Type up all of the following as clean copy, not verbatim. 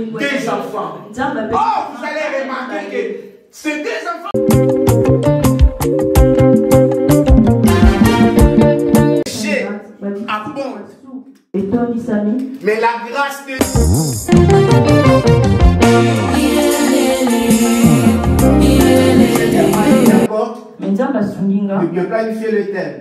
des enfants. Oh, vous allez remarquer que ces deux enfants abondent. Mais la grâce de Dieu planifier le thème.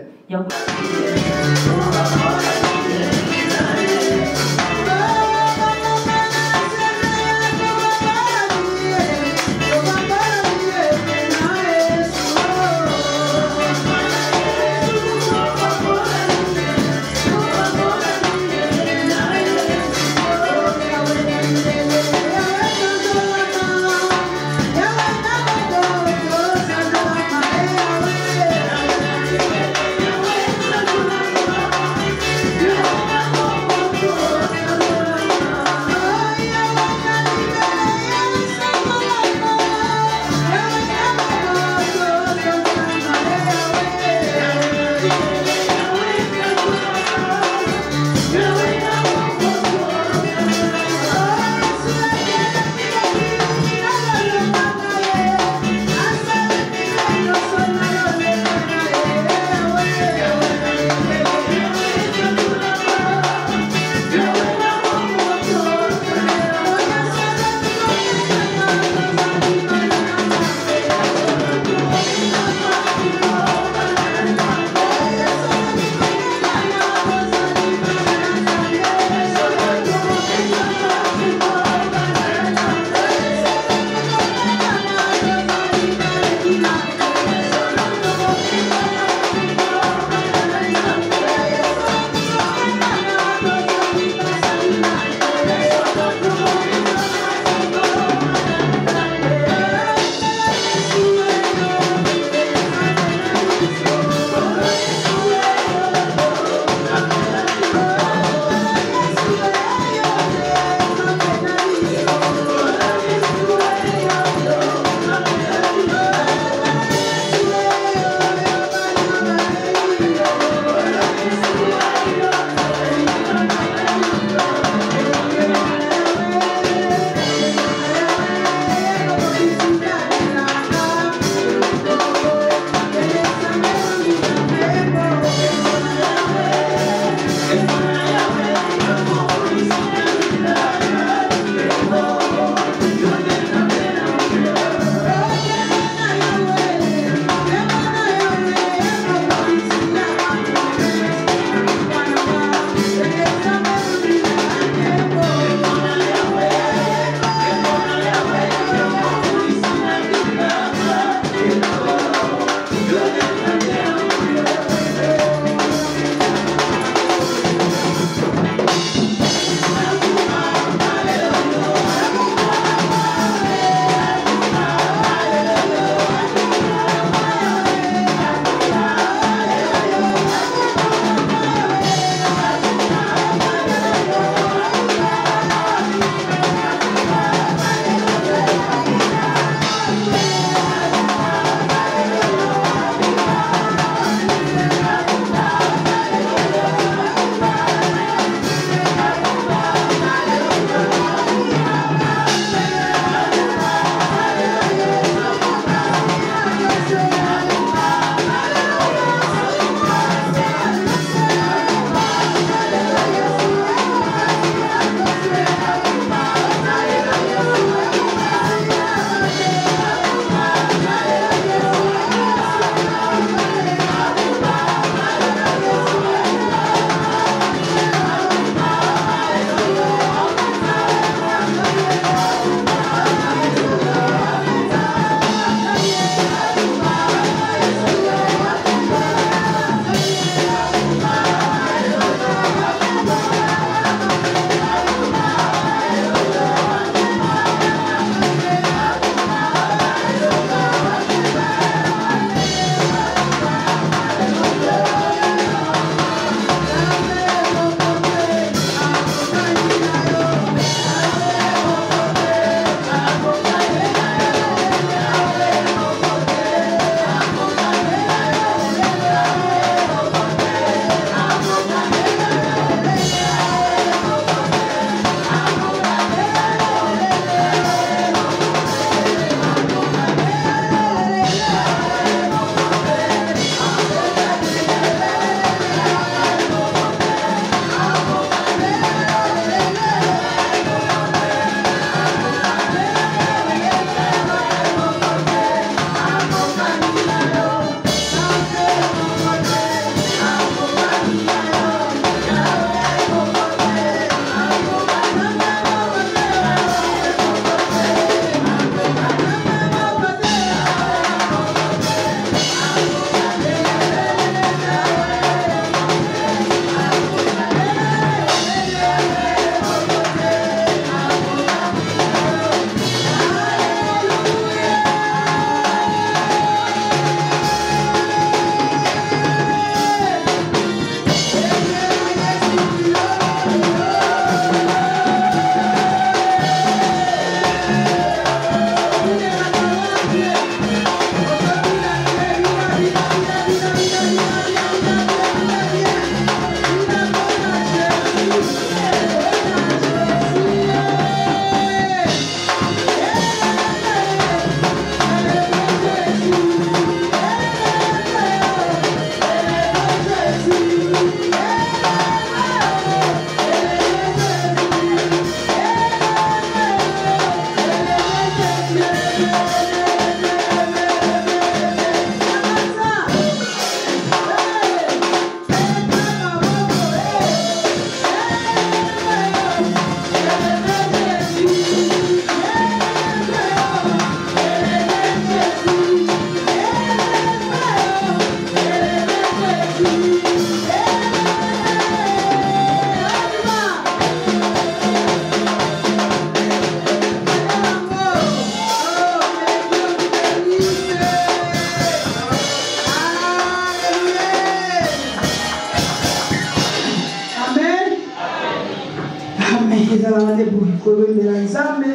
kobembela nzambe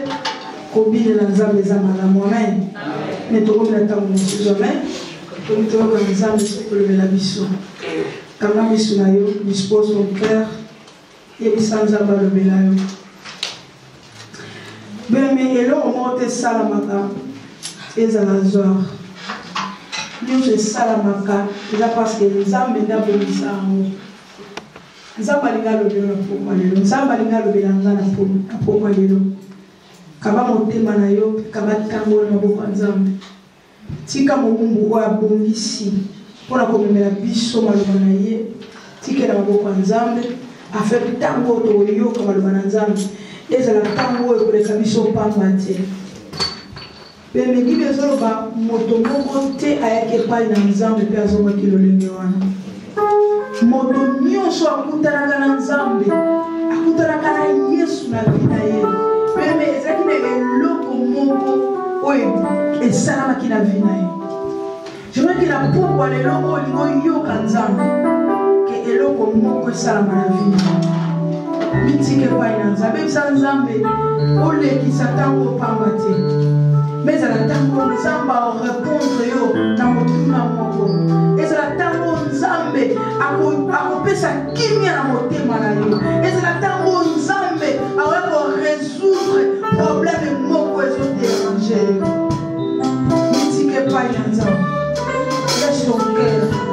kobilela nzambe eza malamu amen me tokomela ntango mosusu amen tomi toyoka nzambe soki kolobela biso kanga miso na yo dispose ton cœur yebisa nzambe alobela yo beme eloko moko te esalamaka ezala zwar nyonso esalamaka eza parceke nzambe nde abongisa yango nzambe alingi alobela na pokwa lelo nzambe alingi alobela nga na pokwa lelo kaba motema na yo kaba ntango na maboko ya nzambe tika mobumbu oyo abongisi mpona komemela biso maloba na ye tike na maboko ya nzambe afe ntango oyo toyoka maloba na nzambe ezala ntango oyo koleka biso pamba te peme bible ezoloba moto moko te ayaki epai na nzambe mpe azongaki lolenge wana moto nyonso akutanaka na nzambe akutanaka na yesu na vi na ye peme ezalaki na eloko moko oyo esalamaki na vi na ye jomaki na pokwa lelo olingo oyoka nzambe ke eloko moko esalama na vi na ye mitike epai na nzambe ebisa nzambe olekisa ntango opamba te mais ezala ntango nzambe arépondre yo na motuna moko ezala ntango nzambe akopesa kimia na motema na yo ezala ntango nzambe akoya korésoudre problème moko ezoderange yo mitike epai na nzambe laisse ton cœur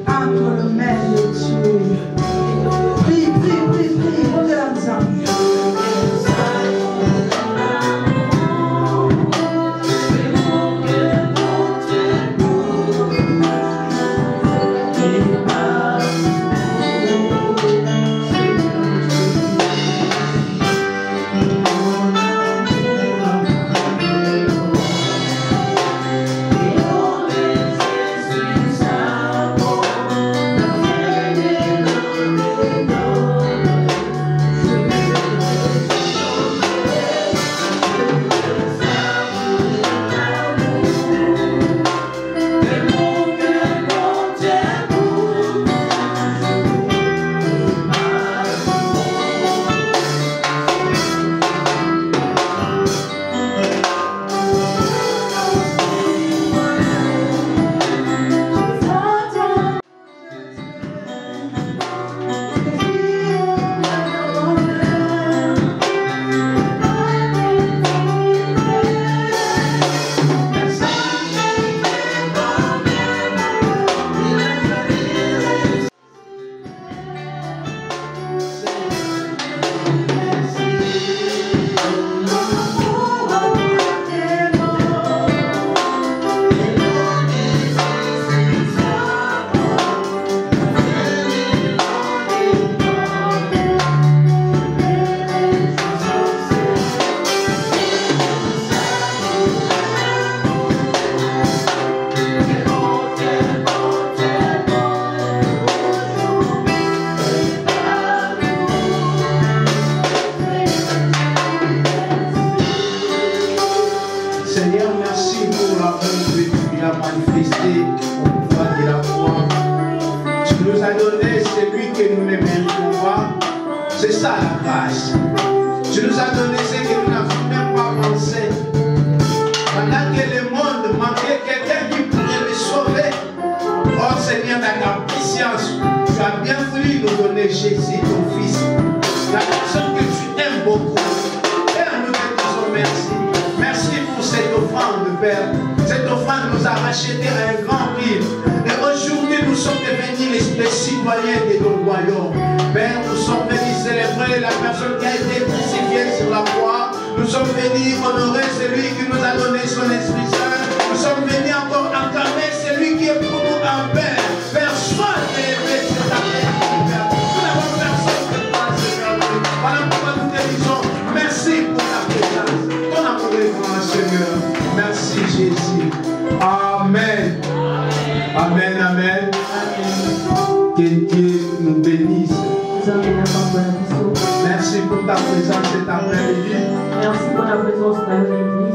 entre les mains de Dieu. Prie, prie, prie, prie, on est ensemble.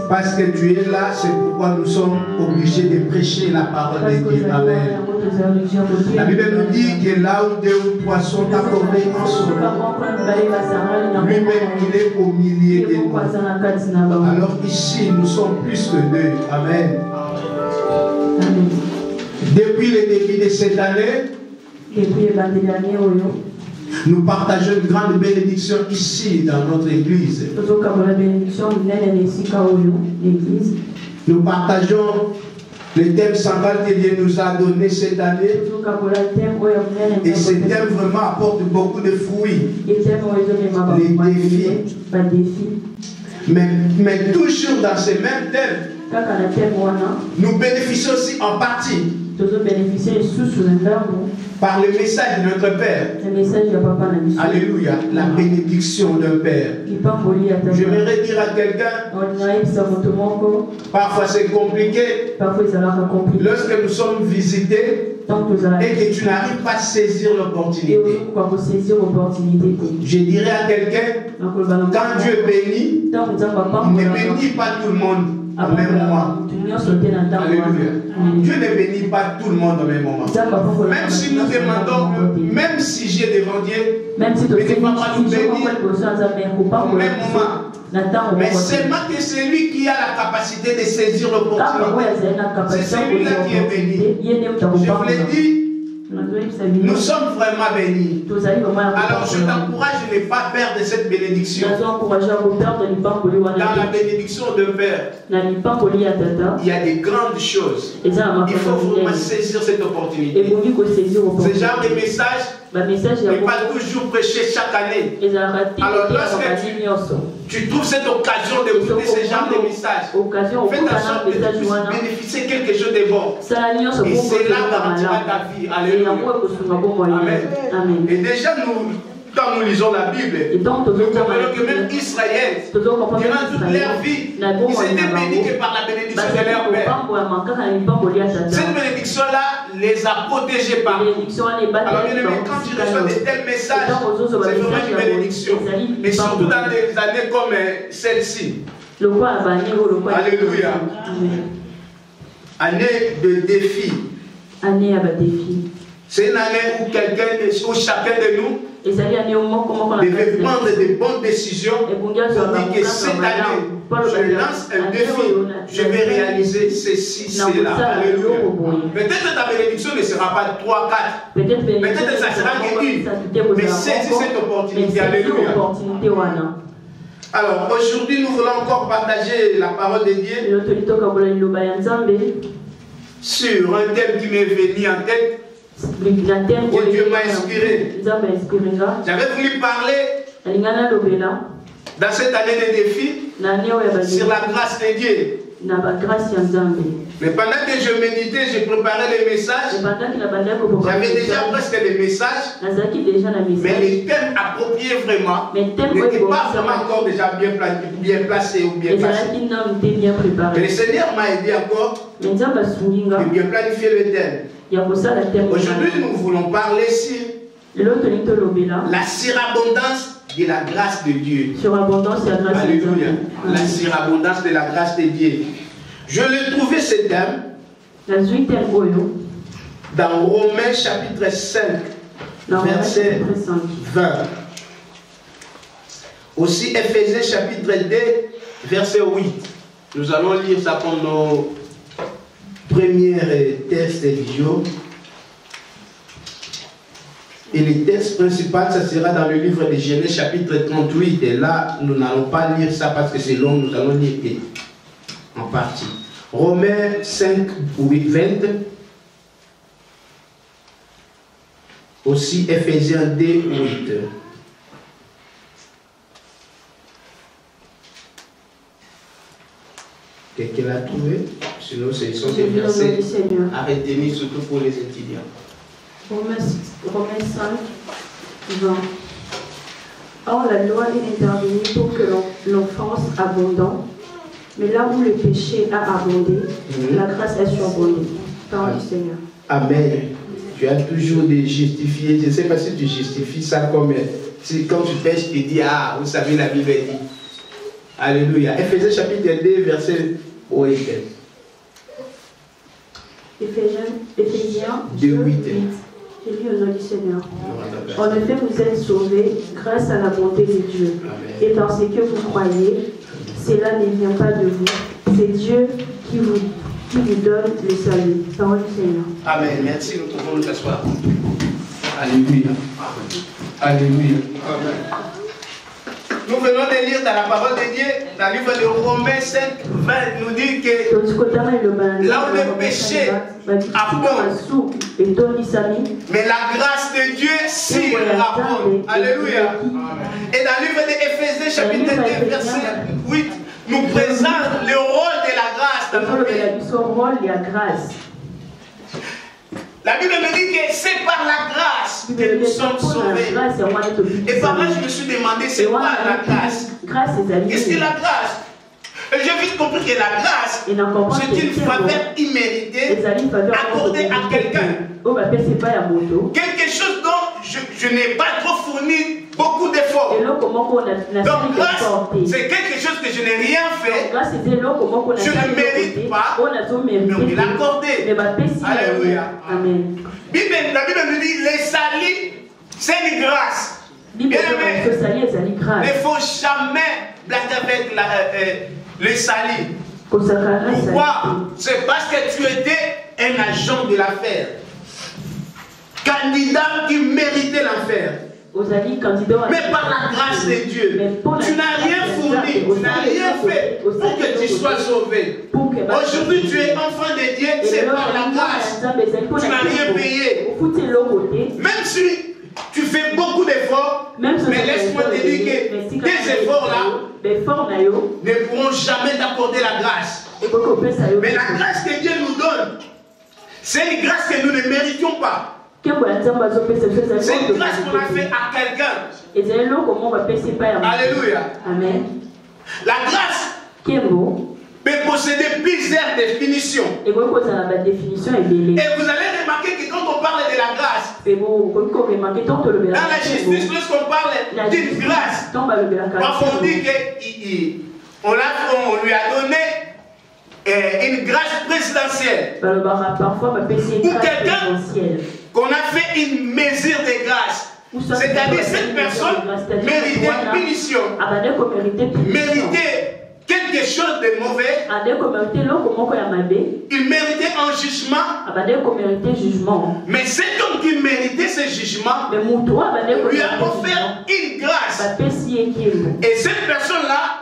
Parce que tu es là, c'est pourquoi nous sommes obligés de prêcher la parole de Dieu. Amen. La Bible nous dit que là où 2 ou 3 sont accordés en son nom, lui-même il est au milieu de nous. Alors ici nous sommes plus que 2. Amen. Depuis le début de cette année, nous partageons une grande bénédiction ici dans notre église. Nous partageons le thème central que Dieu nous a donné cette année. Et ce thème vraiment apporte beaucoup de fruits. Les défis. Mais toujours dans ce même thème, nous bénéficions aussi en partie par le message de notre Père. Alléluia, la bénédiction d'un Père. J'aimerais dire à quelqu'un, parfois c'est compliqué, lorsque nous sommes visités et que tu n'arrives pas à saisir l'opportunité. Je dirais à quelqu'un, quand Dieu bénit, il ne bénit pas tout le monde au même moment. Alléluia. Dieu ne bénit pas tout le monde au même moment. Même si nous demandons, même si j'ai devant Dieu, mais il ne va pas nous bénir au même moment. Mais seulement que c'est lui qui a la capacité de saisir l'opportunité. C'est celui-là qui est béni. Je vous l'ai dit, nous sommes vraiment bénis. Alors je t'encourage de ne pas perdre cette bénédiction. Dans la bénédiction de Père, il y a des grandes choses. Il faut vraiment saisir cette opportunité. Ce genre de message n'est pas toujours prêché chaque année. Alors lorsque tu trouves cette occasion d'écouter ce genre de message, fais en sorte que tu puisses bénéficier quelque chose de bon. Et c'est là où garantira ta vie. Alléluia. Amen. Et déjà quand nous lisons la Bible, nous comprenons que même Israël, durant toute leur vie, ils étaient bénis que par la bénédiction de leur Père. Cette bénédiction-là les a protégés par nous. Alors bien aimé, quand tu reçois de tels messages, c'est vraiment une bénédiction. Mais surtout dans des années comme celle-ci. Alléluia. Année de défi. C'est une année où chacun de nous devait prendre de bonnes décisions pour dire que cette année, je lance un défi, je vais réaliser ceci, cela. Alléluia. Peut-être ta bénédiction ne sera pas 3, 4. Peut-être ça sera qu'une. Mais saisis cette opportunité. Alléluia. Alors aujourd'hui, nous voulons encore partager la parole de Dieu sur un thème qui m'est venu en tête. Que Dieu m'a inspiré. J'avais voulu parler dans cette année de défis sur la grâce de Dieu. Mais pendant que je méditais, je préparais les messages. J'avais déjà presque les messages. Mais les thèmes appropriés vraiment n'étaient pas vraiment encore déjà bien placés ou bien placés. Mais le Seigneur m'a aidé encore de bien planifier le thème. Aujourd'hui, nous voulons parler sur la surabondance de la grâce de Dieu. Alléluia. La surabondance de la grâce de Dieu. Je l'ai trouvé ce thème dans Romains chapitre 5, verset 20. Aussi Éphésiens chapitre 2, verset 8. Nous allons lire ça pour nos premiers tests du jour. Et le texte principal, ça sera dans le livre de Genèse chapitre 38. Et là, nous n'allons pas lire ça parce que c'est long, nous allons lire en partie. Romains 5, 8, 20. Aussi Éphésiens 2, 8. Quelqu'un l'a trouvé? Sinon, ce sont des versets à retenir, surtout pour les étudiants. Romains 5, 20. Or, la loi est intervenue pour que l'offense abondante, mais là où le péché a abondé, la grâce a surabondé. Parole du Seigneur. Amen. Tu as toujours de justifier. Je ne sais pas si tu justifies ça comme si quand tu pêches, tu dis, ah, vous savez, la Bible dit. Alléluia. Éphésiens chapitre 2, verset 8. Éphésiens 2:8. J'ai lu au nom du Seigneur. En effet, vous êtes sauvés grâce à la bonté de Dieu. Amen. Et parce que vous croyez, cela ne vient pas de vous. C'est Dieu qui vous donne le salut. Parole du Seigneur. Amen. Merci, nous pouvons nous asseoir. Alléluia. Alléluia. Amen. Nous venons de lire dans la parole de Dieu, dans le livre de Romains 5, 20, nous dit que là où le péché abonde, mais la grâce de Dieu s'y abonde. Alléluia. Et dans le livre d'Éphésiens, chapitre 2, verset 8, nous présente le rôle de la grâce dans nos vies. La Bible me dit que c'est par la grâce que nous sommes sauvés. Et par là, je me suis demandé, c'est quoi la grâce? Qu'est-ce que la grâce? Et j'ai vite compris que la grâce, c'est une faveur imméritée accordée à quelqu'un. Quelque chose dont je n'ai pas trop fourni beaucoup d'efforts. Donc grâce, c'est quelque chose que je n'ai rien fait. Je ne mérite pas, mais on me l'a accordé. Alléluia. Amen. La Bible nous dit, les salis, c'est une grâce. Bien aimé, il ne faut jamais blaguer avec les salis. Pourquoi? C'est parce que tu étais un agent de l'affaire. Candidat qui méritait l'enfer. Mais par la grâce de Dieu, tu n'as rien fourni, tu n'as rien fait pour que tu sois sauvé. Aujourd'hui, tu es enfant de Dieu, c'est par la grâce. Tu n'as rien payé. Même si tu fais beaucoup d'efforts, mais laisse-moi te dire que tes efforts-là ne pourront jamais t'accorder la grâce. Mais la grâce que Dieu nous donne, c'est une grâce que nous ne méritions pas. C'est une grâce qu'on a fait à quelqu'un. Alléluia. Amen. La grâce peut posséder plusieurs définitions. Et vous allez remarquer que quand on parle de la grâce, dans la justice, lorsqu'on parle d'une grâce, parfois on dit qu'on lui a donné une grâce présidentielle. Ou quelqu'un qu'on a fait une mesure de grâce. C'est-à-dire cette personne méritait une punition, méritait quelque chose de mauvais, il méritait un jugement, mais cet homme qui méritait ce jugement lui a offert une grâce. Et cette personne-là,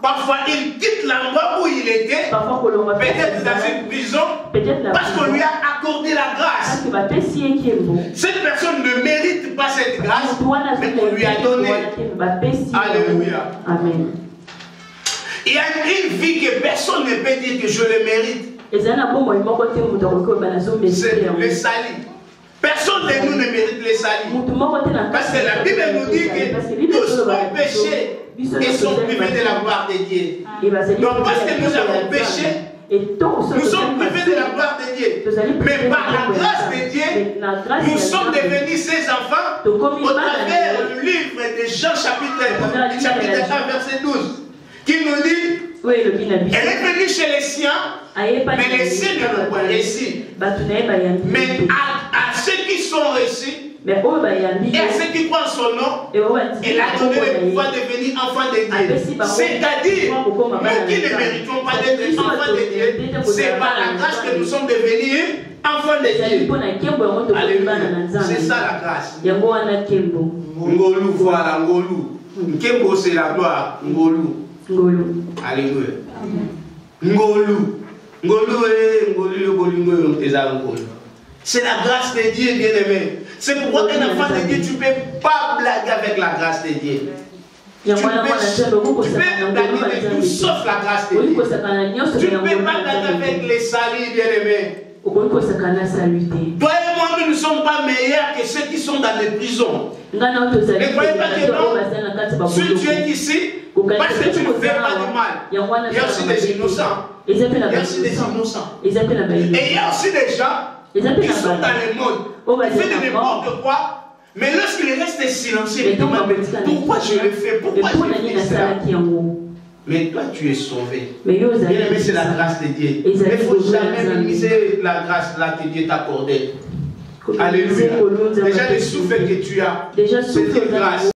parfois il quitte l'endroit où il était, peut-être dans une prison, parce qu'on lui a accordé la grâce. Cette personne ne mérite pas cette grâce, mais on lui a donné. Alléluia. Amen. Il y a une vie que personne ne peut dire que je le mérite. C'est le salut. Personne de nous ne mérite le salut. Parce que la Bible nous dit que tous ont péché et sont privés de la gloire de Dieu. Donc parce que nous avons péché, nous sommes privés de la gloire de Dieu. Mais par la grâce de Dieu, nous sommes devenus ses enfants au travers du livre de Jean chapitre 1 verset 12. Qui nous dit, elle est venue chez les siens, mais les siens ne l'ont pas reçu. Mais à ceux qui sont reçus, et à ceux qui croient son nom, elle a donné le pouvoir de devenir enfants de Dieu. C'est-à-dire, nous qui ne méritons pas d'être enfants de Dieu, c'est par la grâce que nous sommes devenus enfants de Dieu. Alléluia. C'est ça la grâce. Ngolu, voilà, Ngolu. Nkembo, c'est la gloire. Ngolu. Alléluia. C'est la grâce de Dieu, bien-aimé. C'est pourquoi un enfant de Dieu, tu ne peux pas blaguer avec la grâce de Dieu. Tu peux blaguer de tout sauf la grâce de Dieu. Tu ne peux pas blaguer avec les salis, bien-aimés. Toi et moi, nous ne sommes pas meilleurs que ceux qui sont dans les prisons. Ne croyez pas que non. Si tu es ici, parce que tu ne fais pas du mal, il y a aussi des innocents. Il y a aussi des innocents. Et il y a aussi des gens qui sont dans le monde. Ils font n'importe quoi. Mais lorsqu'il reste silencieux, il demande pourquoi je le fais, pourquoi je fais ça. Mais toi, tu es sauvé. Bien aimé, c'est la grâce de Dieu. Il ne faut jamais minimiser la grâce là que Dieu t'a accordée. Alléluia. Déjà, les souffles que tu as, c'est une grâce.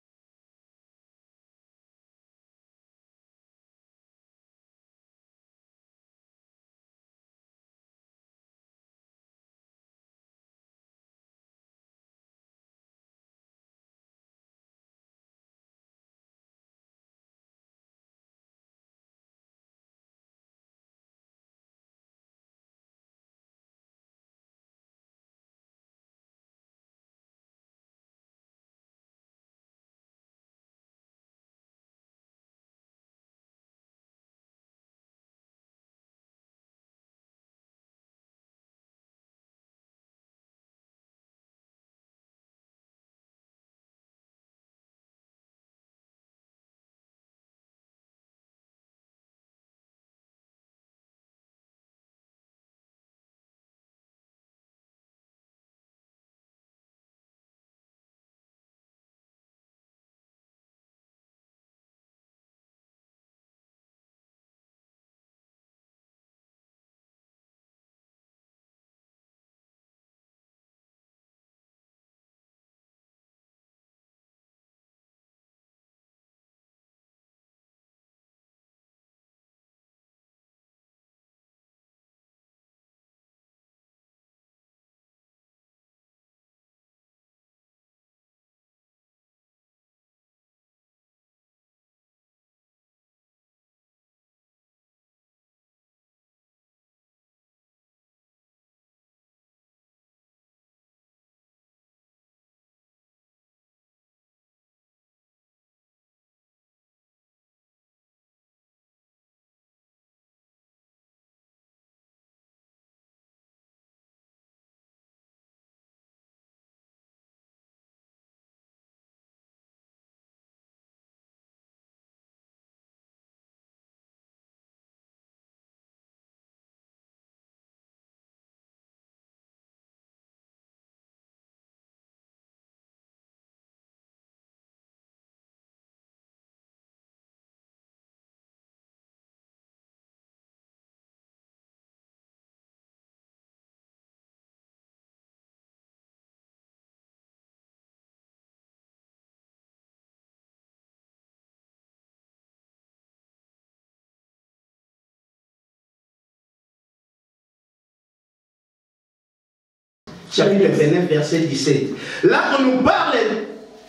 Chapitre 29, verset 17. Là, on nous parle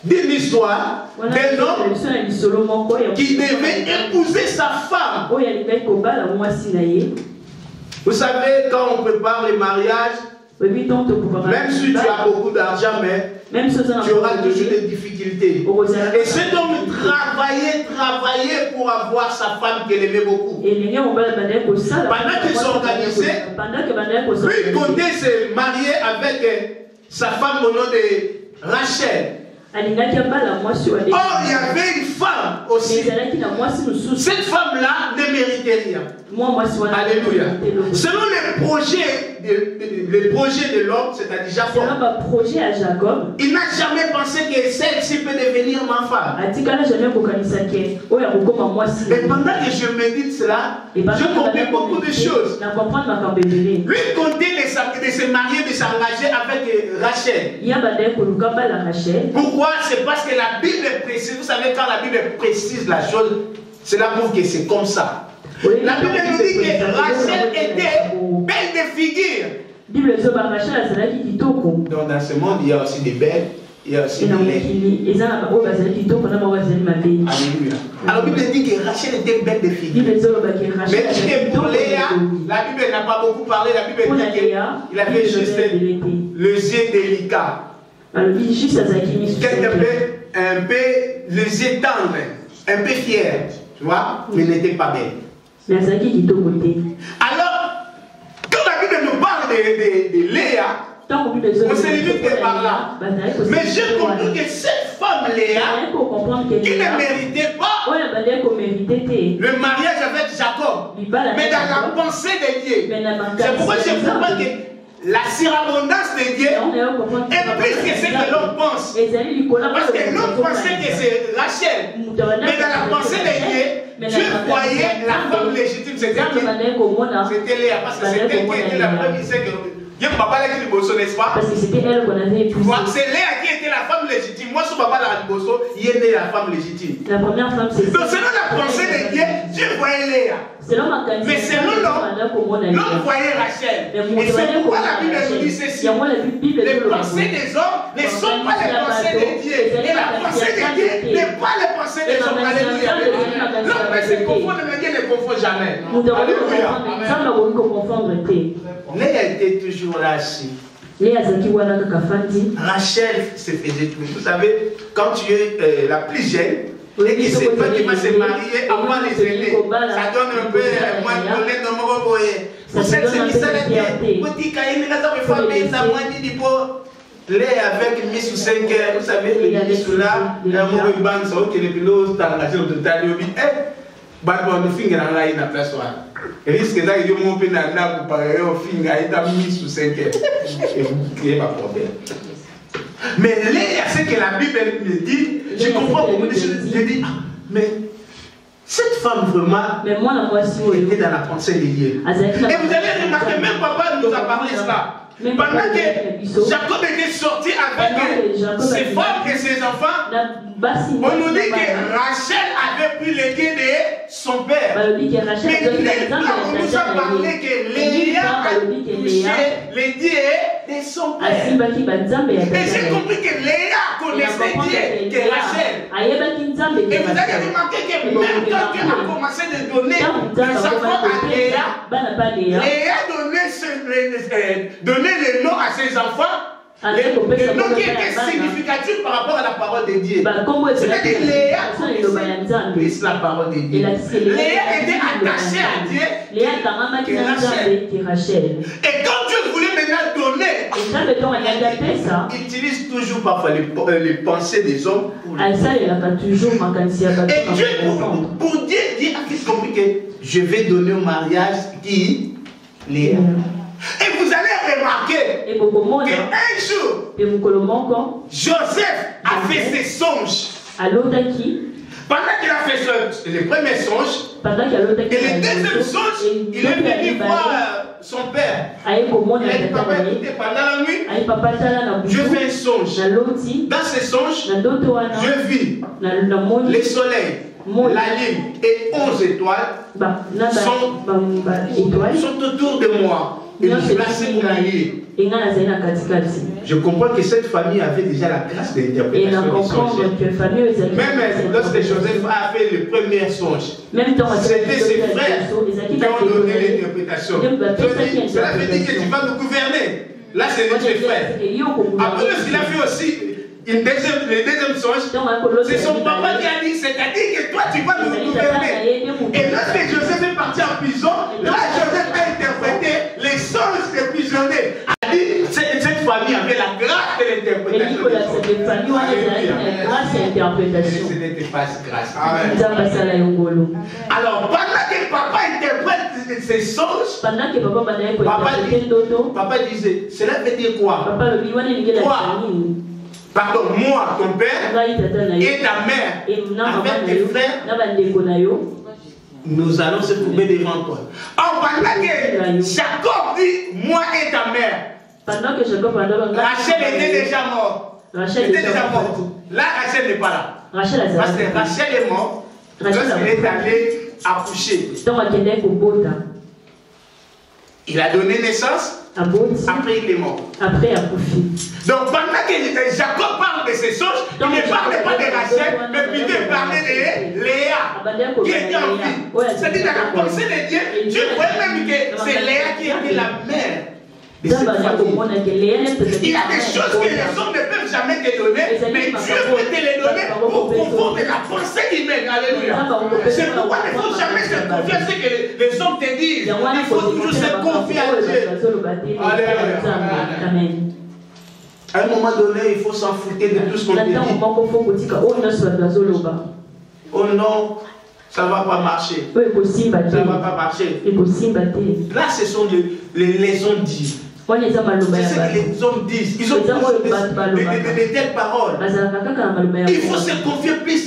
d'une histoire d'un homme qui devait épouser sa femme. Vous savez, quand on prépare les mariages, même si tu as beaucoup d'argent, mais tu auras toujours des difficultés. Et cet homme travaillait pour avoir sa femme qu'il aimait beaucoup. Pendant qu'il s'organisait, lui il comptait se marier avec sa femme au nom de Rachel. Or, il y avait une femme aussi. Cette femme-là ne méritait rien. Alléluia. Selon les projets de l'homme, c'est-à-dire Jacob, il n'a jamais pensé que celle-ci peut devenir ma femme. Et pendant que je médite cela, je comprends beaucoup de choses. Lui comptait de se marier, de s'engager avec Rachel. Pourquoi? C'est parce que la Bible précise. Vous savez, quand la Bible précise la chose, cela prouve que c'est comme ça. La Bible nous dit que Rachel était belle de figure. Donc dans ce monde, il y a aussi des belles, il y a aussi des laides. Alléluia. Alors la Bible dit que Rachel était belle de figure. Mais pour Léa, la Bible n'a pas beaucoup parlé. La Bible dit qu'il avait juste le yeux délicat. Un peu les yeux tendres, un peu fier, tu vois, mais n'était pas belle. Alors, quand la Bible nous parle de Léa, on se limite par là. Mais j'ai compris que cette femme Léa, qui ne méritait pas le mariage avec Jacob, mais dans la pensée de Dieu. C'est pourquoi je comprends que la surabondance de Dieu est plus que ce que l'homme pense. Parce que l'homme pensait que c'est Rachel. Mais dans la pensée de Dieu, Dieu voyait la femme légitime, c'était Léa, parce que c'était elle qui était la première. N'est-ce pas? Parce que c'était elle qu'on avait épousée. C'est Léa qui était la femme légitime. Moi, son papa la Liboso, il était la femme légitime. La première femme, c'est donc, selon la pensée de Dieu, Dieu voyait Léa. Mais selon l'homme voyait Rachel. Et c'est pourquoi la Bible nous dit ceci. Les pensées des hommes ne sont pas les pensées de Dieu. Et la pensée de Dieu n'est pas les pensées des hommes. Alléluia. L'homme peut se confondre, mais Dieu ne confond jamais. Alléluia. Léa était toujours là assis. Rachel se faisait tout. Vous savez, quand tu es la plus jeune, et que c'est toi qui vas se marier avant les aînés, ça donne un peu moins de lait dans mon boyer. Pour cette sémissale, vous dites qu'il y a une femme qui a moins de lait avec Miss ou 5 heures. Vous savez, le Miss ou là, un mot de banque, ça qui est le pilote, dans la région de Tali, Badbo no finger na ngai na place wana. Risque ça que mon pena na pour au finger ita mis sous 5 heures. Et vous créez pas problème. Mais là, c'est que la Bible me dit, je comprends beaucoup de choses. Je dis, mais cette femme vraiment était dans la pensée de Dieu. Et vous allez remarquer, même papa nous a parlé de cela. Pendant que Jacob était sorti avec ses femmes et ses enfants, on nous dit que Rachel avait pris les pieds de son père. Mais on nous a parlé que Léa a touché les pieds de son père. Et j'ai compris que Léa connaissait Dieu que Rachel. Et vous avez remarqué que même quand Dieu a commencé de donner les enfants à Léa, Léa donnait les noms à ses enfants. Les noms qui étaient significatifs par rapport à la parole de Dieu. C'est-à-dire Léa connaissait la parole de Dieu. Léa était attachée à Dieu que Rachel. Et quand Dieu voulait maintenant donner, il utilise toujours parfois les pensées des hommes. Et Dieu, pour Dieu, Dieu a compris que je vais donner au mariage qui Léa. Et vous allez remarquer qu'un jour, Joseph a fait ses songes. Pendant qu'il a fait le premier songe, et le deuxième songe, il est venu voir son père. Il a dit, papa, écoutez, pendant la nuit, je fais un songe. Dans ce songe, je vis le soleil, la lune et 11 étoiles sont autour de moi. Et nous placer pour prier. Je comprends que cette famille avait déjà la grâce de l'interprétation des songes. Même lorsque Joseph a fait le premier songe, c'était ses frères qui ont donné l'interprétation. Cela veut dire que tu vas nous gouverner. Là, c'est notre frère. Après, il a fait aussi le deuxième songe. C'est son papa qui a dit, c'est-à-dire que toi, tu vas nous gouverner. Et lorsque Joseph est parti en prison, là, Joseph a interprété les songes des prisonniers. A dit, cette famille avait la grâce de l'interprétation. Ce n'était pas grâce. Alors, pendant que papa interprète ses songes, papa disait, cela veut dire quoi? Pardon, moi, ton père et ta mère, avec tes frères, nous allons se trouver devant toi. En pendant que Jacob dit, moi et ta mère, Rachel était déjà morte. Là, Rachel n'est pas là. Parce que Rachel est morte lorsqu'il est allé accoucher. Il a donné naissance. Après il est mort. Donc pendant que Jacob parle de ses songes, il ne parlait pas de Rachel, mais plutôt il parlait de Léa qui était en vie. C'est-à-dire dans la pensée de Dieu, Dieu voyait même que c'est Léa qui était la mère de cette famille. Il y a des choses que les hommes ne peuvent jamais te donner, mais Dieu peut te les donner pour confondre la pensée humaine. Alléluia. C'est pourquoi il ne faut jamais se confier à ce que les hommes te disent. Il faut toujours se confier à Dieu. Alléluia. À un moment donné, il faut s'en foutre de tout ce qu'on te dit. Oh non, ça ne va pas marcher. Ça ne va pas marcher. Là, ce sont les hommes disent. C'est ce que les hommes disent. Ils ont toujours de telles paroles. Il faut se confier plus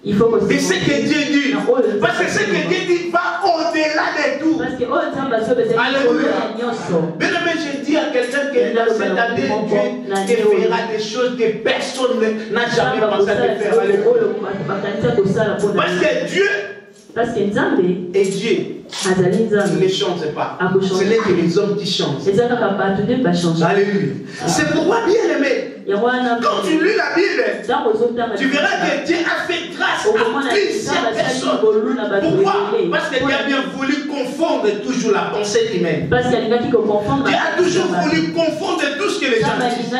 de ce que Dieu dit. Parce que ce que Dieu dit va au-delà de tout. Alléluia. Bien aimé, je dis à quelqu'un que dans cette année, Dieu te fera des choses que personne n'a jamais pensé à te faire. Alléluia. Parce que Dieu et Dieu ne change pas. Ce n'est que les hommes qui changent. Alléluia. C'est pourquoi, bien aimé, quand tu lis la Bible, tu verras que Dieu a fait grâce à plusieurs personnes. Pourquoi? Parce que Dieu a bien voulu confondre toujours la pensée humaine. Dieu a toujours voulu confondre tout ce que les gens disent.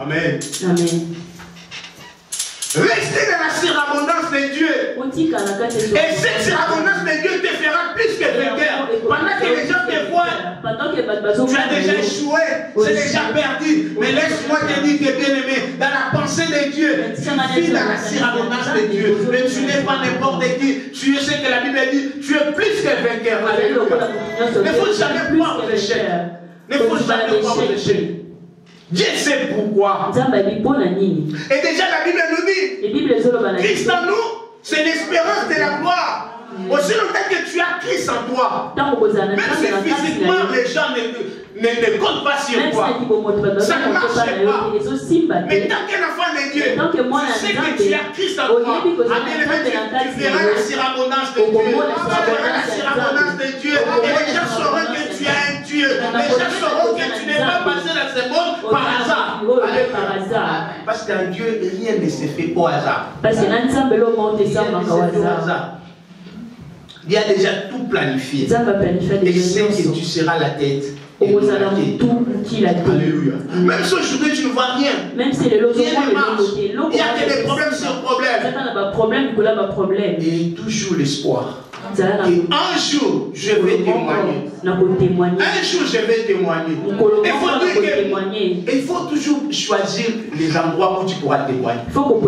Amen. Restez dans la surabondance de Dieu. Et cette surabondance de Dieu te fera plus que vainqueur. Pendant que les gens te voient, tu as déjà échoué, c'est déjà perdu. Mais laisse-moi te dire que bien aimé, dans la pensée de Dieu, tu vis dans la surabondance de Dieu. Mais tu n'es pas n'importe qui. Tu sais que la Bible dit, tu es plus que vainqueur. Alléluia. Il ne faut jamais croire au échec. Il ne faut jamais croire au échec. Dieu sait pourquoi. Et déjà la Bible nous dit, Christ en nous, c'est l'espérance de la gloire. Aussi longtemps que tu as Christ en toi, même si physiquement les gens ne comptent pas sur toi, ça ne marche pas. Mais tant qu'un enfant de Dieu, tu sais que tu as Christ en toi, tu verras la surabondance de Dieu. Tu verras la surabondance de Dieu. Et les gens sauront que tu as un Dieu. Les gens sauront que tu n'es pas passé dans ce monde par hasard. Parce qu'en Dieu, rien ne se fait au hasard. Il a déjà tout planifié. Et sait que tu seras la tête. Alléluia. Même si aujourd'hui tu ne vois rien, rien ne marche. Il y a que des problèmes sur problèmes. Et toujours l'espoir. Et un jour, je vais témoigner. Un jour, je vais témoigner. Il faut toujours choisir les endroits où tu pourras témoigner. Il faut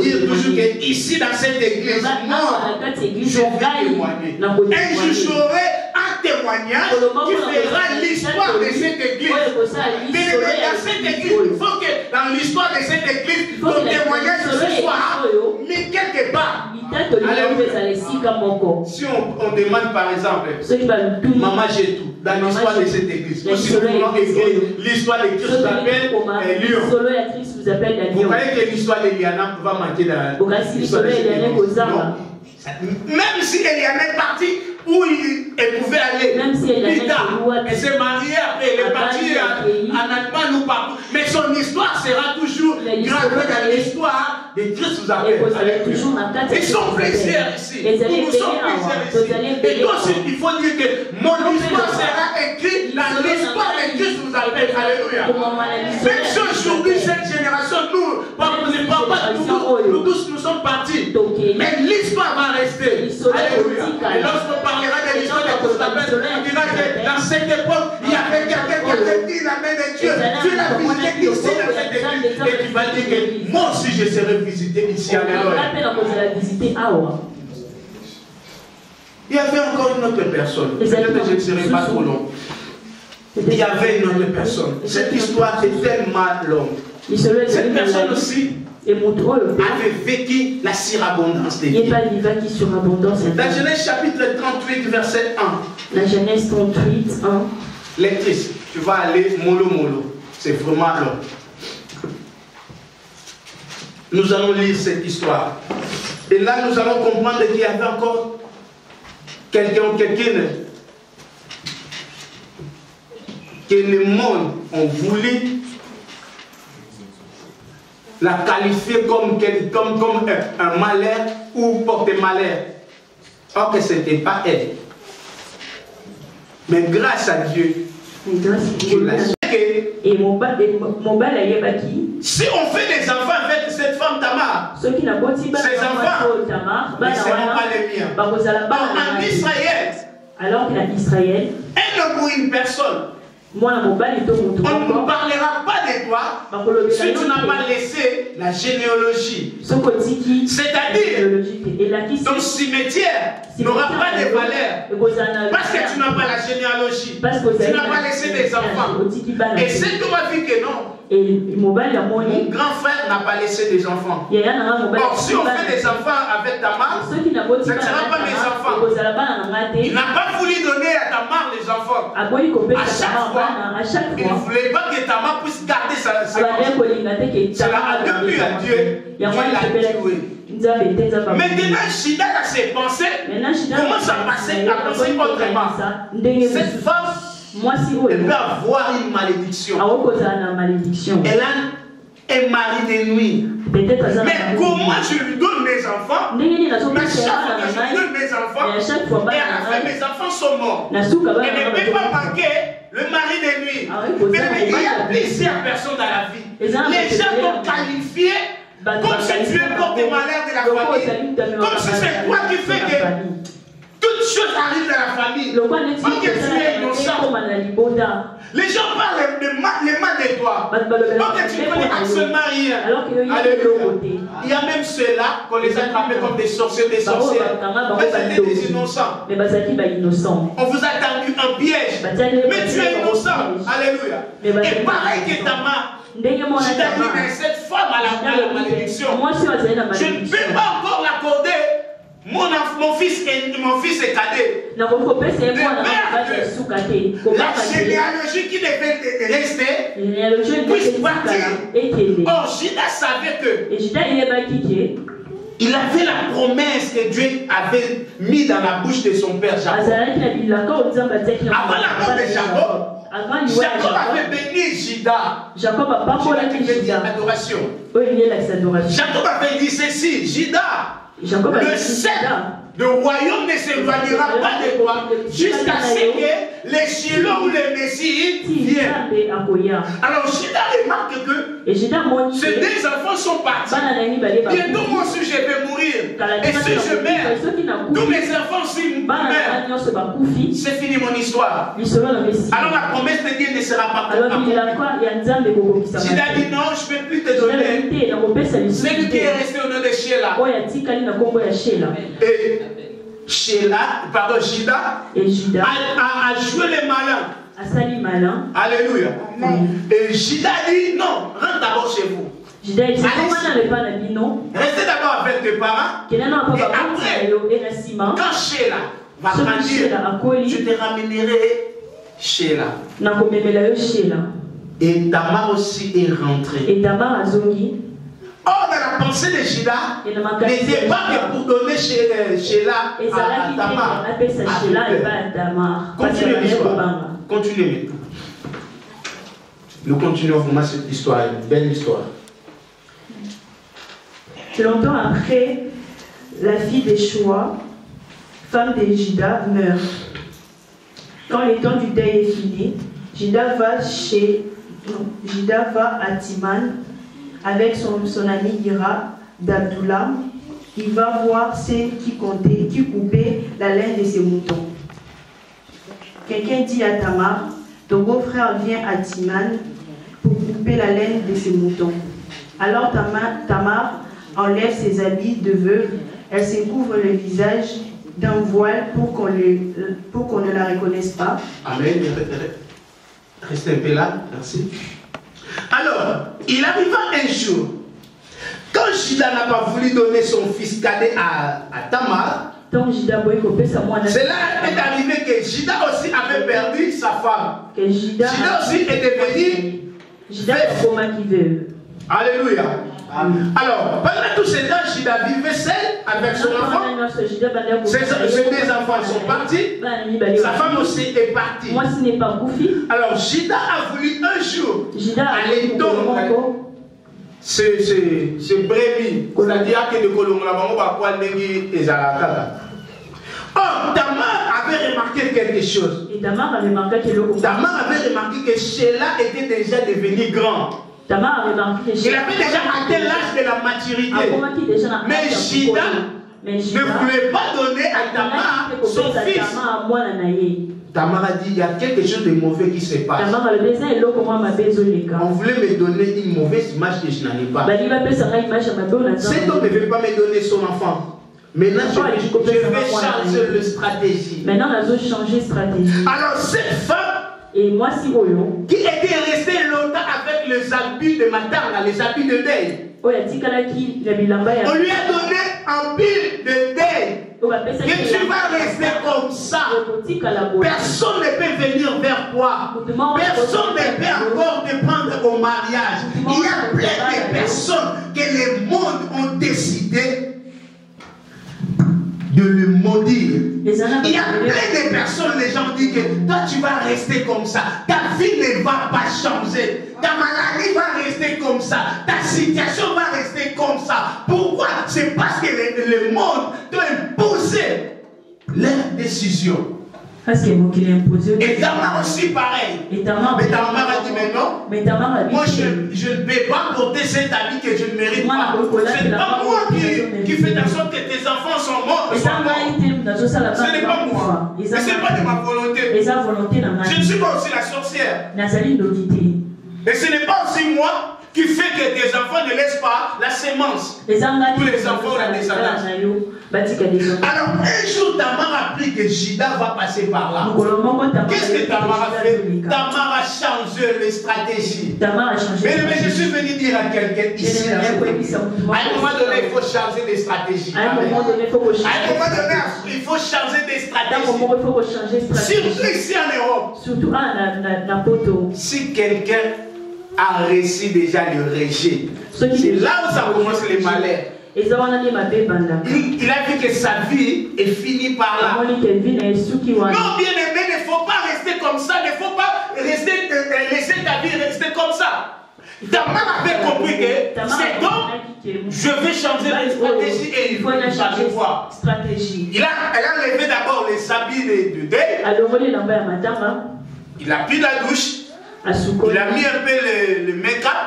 dire toujours que ici, dans cette église, moi, je vais témoigner. Un jour, j'aurai un témoignage qui fera l'histoire de cette église. Mais dans cette église, il faut que dans l'histoire de cette église, ton témoignage soit mis quelque part. Si on demande par exemple, maman j'ai tout, dans l'histoire de cette église, ou si nous voulons écrire l'histoire de Christ vous appelle Lyon. Vous voyez que l'histoire d'Eliana va manquer dans l'histoire de cette église. Même si Eliana est partie où elle pouvait aller, plus tard, elle s'est mariée après, elle est partie en Allemagne ou partout. Mais son histoire sera toujours gravée dans l'histoire de Christ vous appelle. Ils sont plusieurs ici. Nous sommes plusieurs ici. Et donc, il faut dire que mon histoire sera écrite dans l'histoire de Christ vous appelle. Alléluia. Même si aujourd'hui, cette génération, nous tous nous sommes partis. Mais l'histoire va rester. Alléluia. Et lorsqu'on parlera de l'histoire de Christ vous appelle, on dira que dans cette époque, il y avait quelqu'un qui a dit la main de Dieu. Dieu l'a visité ici dans cette église. Et tu vas dire que moi aussi je serai visité ici. Alléluia. Il y avait encore une autre personne. Peut-être que je ne serai pas trop long. Il y avait une autre personne. Cette histoire est tellement longue. Cette personne aussi avait vécu la surabondance de Dieu. Dans Genèse chapitre 38, verset 1. La Genèse 38, 1. Lectrice, tu vas aller mollo. C'est vraiment long. Nous allons lire cette histoire. Et là, nous allons comprendre qu'il y avait encore quelqu'un ou quelqu'une que le monde a voulu la qualifier comme un malheur ou porte-malheur. Or que ce n'était pas elle. Mais grâce à Dieu, Dieu l'a su. Si on fait des enfants avec cette femme Tamar, ces enfants ne seront pas les miens. En Israël, alors qu'en Israël, un homme ou une personne, on ne parlera pas de toi si tu n'as pas laissé la généalogie. C'est-à-dire, ton cimetière n'aura pas de valeur parce que tu n'as pas la généalogie. Tu n'as pas laissé des enfants. Et c'est qu'on m'a dit que non. Mon grand frère n'a pas laissé des enfants. Or, si on fait des enfants avec Tamar, ce ne sera pas mes enfants. Il n'a pas voulu donner à Tamar les enfants. À chaque fois, il ne voulait pas que Tamar puisse garder sa enfants. Cela a déplu à Dieu. Dieu l'a tué. Maintenant, Shida a ses pensées. Comment ça passait à penser autrement? Cette femme, elle peut avoir une malédiction. Elle a un mari de nuit. Mais comment je lui donne mes enfants? Mais chaque fois que je lui donne mes enfants, et à la fin, mes enfants sont morts. Elle ne peut pas manquer le mari de nuit. Mais il y a plusieurs personnes dans la vie. Les gens t'ont qualifié comme si tu es porte-malheur de la famille. Comme si c'est toi qui fais que toutes choses arrivent dans la famille. Parce que tu es innocent. Les gens parlent les mal de toi. Donc tu ne connais absolument rien. Alléluia. Il y a même ceux-là qu'on les a attrapés comme des sorciers, des sorcières. Mais c'était des innocents. On vous a tendu un piège. Mais tu es innocent. Alléluia. Et pareil que Tamar. Je t'ai dit, cette femme a la malédiction. Je ne peux pas encore l'accorder. Mon fils est cadet. La généalogie qui devait rester puisse partir. Or, Judas savait que il avait la promesse que Dieu avait mise dans la bouche de son père Jacob. Avant la mort de Jacob, Jacob avait béni Judas. Jacob avait dit adoration. Jacob avait dit ceci, Judas. Le sceptre du royaume ne s'éloignera pas de toi jusqu'à ce que les Shiloh ou les Messies viennent. Alors Judas remarque que ces deux enfants sont partis. Bientôt moi aussi je vais mourir. Et si je meurs, tous mes enfants s'ils meurent, c'est fini mon histoire. Alors la promesse de Dieu ne sera pas accomplie. Judas dit non, je ne peux plus te donner. C'est lui qui est resté au nom de Sheila. Et Judas a joué les malins. Alléluia. Et Judas dit non, rentre d'abord chez vous. Restez d'abord avec tes parents. Et après, quand Sheila va grandir, je te ramènerai Sheila. Et Tamar aussi est rentrée. Or, dans la pensée de Judas, n'était pas que pour donner Sheila à Tamar. Continuez l'histoire. Continuez. Nous continuons vraiment cette histoire, une belle histoire. Longtemps après, la fille d'Eshua, femme de Judas, meurt. Quand le temps du deuil est fini, Judas va à Timan avec son ami Ira d'Abdullah. Il va voir ceux qui coupaient la laine de ses moutons. Quelqu'un dit à Tamar, ton beau-frère vient à Timan pour couper la laine de ses moutons. Alors Tamar enlève ses habits de veuve, elle se couvre le visage d'un voile pour qu'on ne la reconnaisse pas. Amen. Restez un peu là, merci. Alors, il arriva un jour, quand Judas n'a pas voulu donner son fils cadet à Tamar, cela est arrivé que Judas aussi avait perdu sa femme. Judas aussi est devenu veuve. Alléluia. Alors, pendant tous ces ans, Judas vivait seul avec son enfant. Ses deux enfants sont partis. Sa femme aussi est partie. Alors, Judas a voulu un jour aller dans ce brebis. C'est-à-dire que le colon la maman va pouvoir léguer les alakaka. Or, Tamar avait remarqué quelque chose. Tamar avait remarqué que Sheila était déjà devenu grand. Il avait déjà atteint l'âge de la maturité. Mais Judas ne voulait pas donner à Tamar son fils. Tamar a dit, il y a quelque chose de mauvais qui se passe. On voulait me donner une mauvaise image que je n'en ai pas. Cet homme ne veut pas me donner son enfant. Maintenant, je vais changer de stratégie. Alors cette femme Et moi, si qui était resté longtemps avec les habits de madame, les habits de deuil. On lui a donné un pile de deuil. Que tu vas rester comme ça. Personne ne peut venir vers toi. Personne ne peut encore te prendre au mariage. Il y a plein de personnes que le monde ont décidé de le maudire. Il y a plein de personnes, les gens disent que toi tu vas rester comme ça. Ta vie ne va pas changer. Ta maladie va rester comme ça. Ta situation va rester comme ça. Pourquoi? C'est parce que le monde doit imposer leurs décisions. Et Tamar aussi pareil. Mais Tamar a dit mais non. Moi je ne peux pas porter cet habit que je ne mérite pas. C'est pas moi qui fais en sorte que tes enfants sont morts. Ce n'est pas moi. Et ce n'est pas de ma volonté. Je ne suis pas aussi la sorcière. Et ce n'est pas aussi moi qui fait que tes enfants ne laissent pas la sémence. Tous les enfants ont la descendance. Alors un jour Tamar a appris que Judas va passer par là. Qu'est-ce que Tamar a fait? Tamar a changé les stratégies. Mais je suis venu dire à quelqu'un ici, à un moment donné, il faut changer des stratégies. À un moment donné, il faut changer des stratégies. Surtout ici en Europe. Si quelqu'un a reçu déjà le rejet, c'est là où ça commence les malheurs. Il a vu que sa vie est finie par là. Non, bien aimé, il ne faut pas rester comme ça. Il ne faut pas laisser ta vie rester comme ça. Tamar avait compris que c'est donc je vais changer de stratégie et il faut changer de voie. Elle a levé d'abord les habits de deuil. Il a pris la douche. Il a mis un peu le make-up.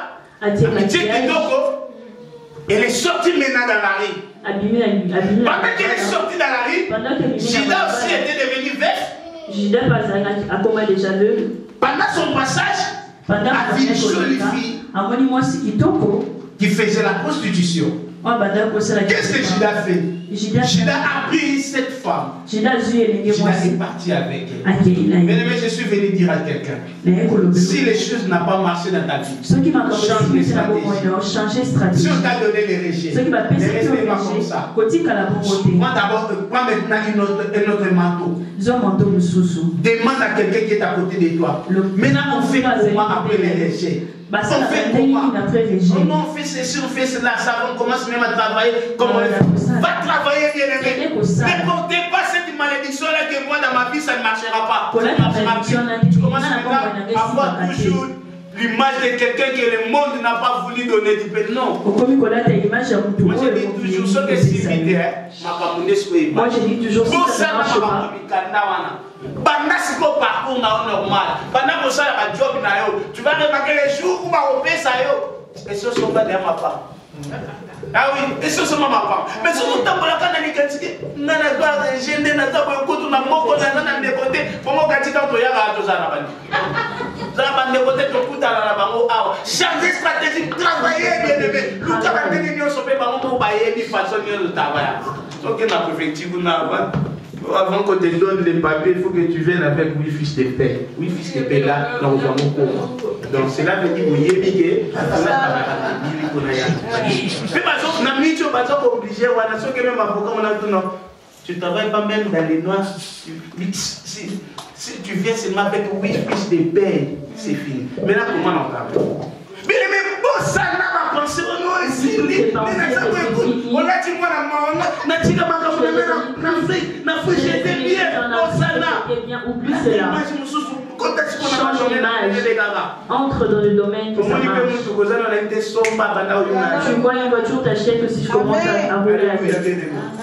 Elle est sortie maintenant dans la rue. Pendant qu'elle est sortie dans la rue, Judas aussi était devenu veuf. Pendant son passage, a vu une jolie fille qui faisait la prostitution. Qu'est-ce que Judas fait? Judas a pris cette femme. Judas est parti avec elle. Mais je suis venu dire à quelqu'un, si les choses n'ont pas marché dans ta vie, change les stratégies. Si on t'a donné les rejets, ne restez pas comme ça. Prends maintenant un autre manteau. Demande à quelqu'un qui est à côté de toi. Maintenant on fait comment après les rejets? On fait comment? Comment on fait ceci, on fait cela, ça, on commence même à travailler comme on le fait. Va travailler, bien aimé. Ne portez pas cette malédiction-là que moi dans ma vie ça ne marchera pas. Tu commences maintenant à avoir toujours l'image de quelqu'un que le monde n'a pas voulu donner du pain. Non. Moi je dis toujours ce que c'est vite. Moi je dis toujours ça ne marche pas. Pendant ce parcours normal, pendant que ça a job, tu vas remarquer les jours où on va ça. Et ce sont pas derrière ma femme. Ah oui, et ce sont ma femme. Mais si vous avez un quantité, vous avez un gêné, vous avez un coup de la mort, vous avez un décoté, pour moi, quand tu as un peu vous avez un décoté, vous avez un peu changer stratégie, travailler, bien aimé. Nous avons des unions sur les parents pour bailler une façon de travailler. Donc, il y a une préfecture, avant qu'on te donne les papiers, il faut que tu viennes avec 8 fiches de paix. 8 fiches de paix là, dans le cours. Donc cela veut dire que vous avez dit que tu ne travailles pas même dans les noirs. Si tu viens seulement avec 8 fiches de paix, c'est fini. Maintenant, comment on travaille? Mais même bon, ça n'a pas pensé. On a dit moi, on a dit entre dans le domaine que ça marche. Tu vois une voiture, t'achètes aussi, je commence à rouler la vie.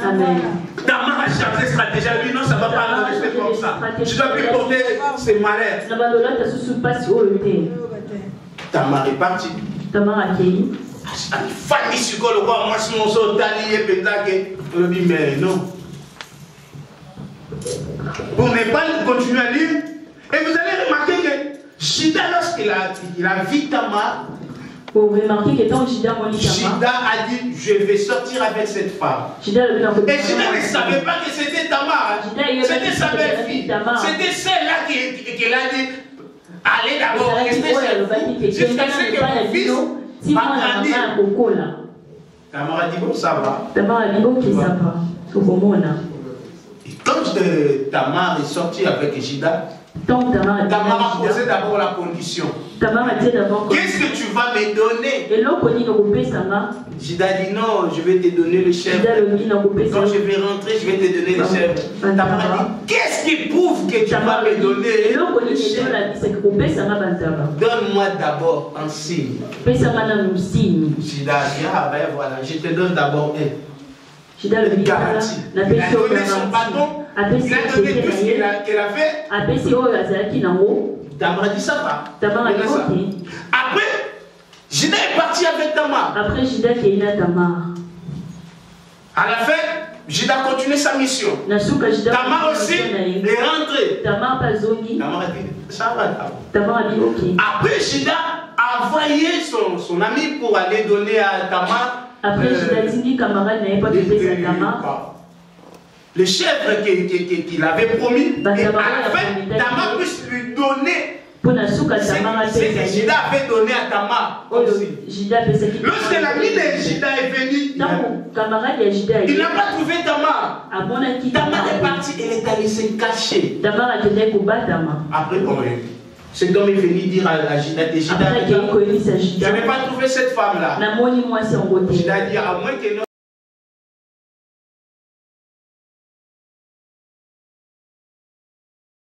Amen. Tamar a changé de stratégie. Lui, non, ça ne va pas rester comme ça. Tu dois plus porter ses malheurs. Tamar est parti. Tamar a accueilli. Fanny Sukol, moi, si mon son d'allié, peut-être mais non. Pour ne pas continuer à lire, et vous allez remarquer que Judas, lorsqu'il a vu Tamar, vous remarquez qu'étant Judas a dit, je vais sortir avec cette femme. Et Judas ne savait pas que c'était Tamar. C'était sa belle-fille. C'était celle-là qui a dit, allez d'abord rester chez vous jusqu'à ce que mon fils va grandir. Tamara dit bon, ça va. Tamara dit ok, ça va. Et quand Tamar est sorti avec Jida, Tamar a posé d'abord la condition. Qu'est-ce que tu vas me donner? Jida dit non, je vais te donner le chèvre. Quand je vais rentrer, je vais te donner le chèvre. Tamar a dit, qu'est-ce qui prouve que tu vas me donner le chèvre? Donne-moi d'abord un signe. Jida dit, ah ben voilà, je te donne d'abord un. Il a donné son bâton, il a donné tout ce qu'elle avait. Tamar dit ça va. Après, Jida est parti avec Tamar. À la fin, Jida a continué sa mission. Tamar aussi est rentré. Tamar a dit ça va. Après, Jida a envoyé son ami pour aller donner à Tamar. Après, Jida camarade n'avait pas de paix à Tamar. Le chèvre qu'il avait promis. Et à la fin, Tamar puisse lui donner ce que Jida avait donné à Tamar. Lorsque l'ami de Jida est venu, il n'a pas trouvé Tamar. Tamar est parti et est allé se cacher. Après, cet homme est venu dire à Jida, je n'avais pas trouvé cette femme-là. Jida dit, à moins que